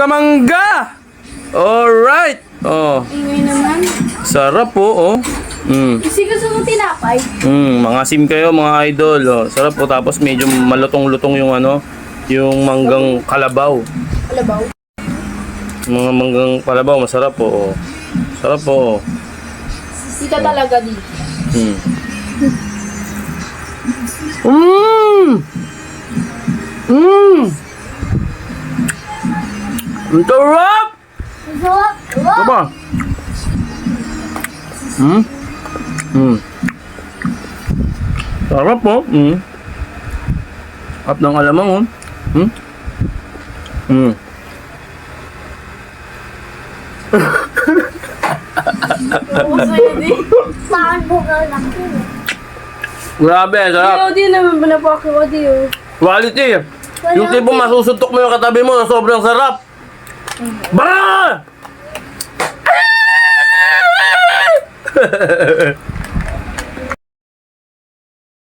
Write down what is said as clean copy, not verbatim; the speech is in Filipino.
mangga-mangga. Alright. Oh, Ingay naman. sarap po, oh. Kasi gusto mo tinapay. Mga sim kayo, mga idol. Oh, sarap po. Tapos medyo malutong-lutong yung ano, yung manggang kalabaw. Alabaw. Mga manggang kalabaw, masarap po. Oh. Sarap po. Oh. Sika talaga dito. Ang sarap! Ito ba? Sarap po. Sarap ng alamang, oh. Saan bukaw lang yun? Grabe, sarap. Di naman pinapaki ko di oh. Quality. Yung tipong masusuntok mo yung katabi mo na sobrang sarap. Ba!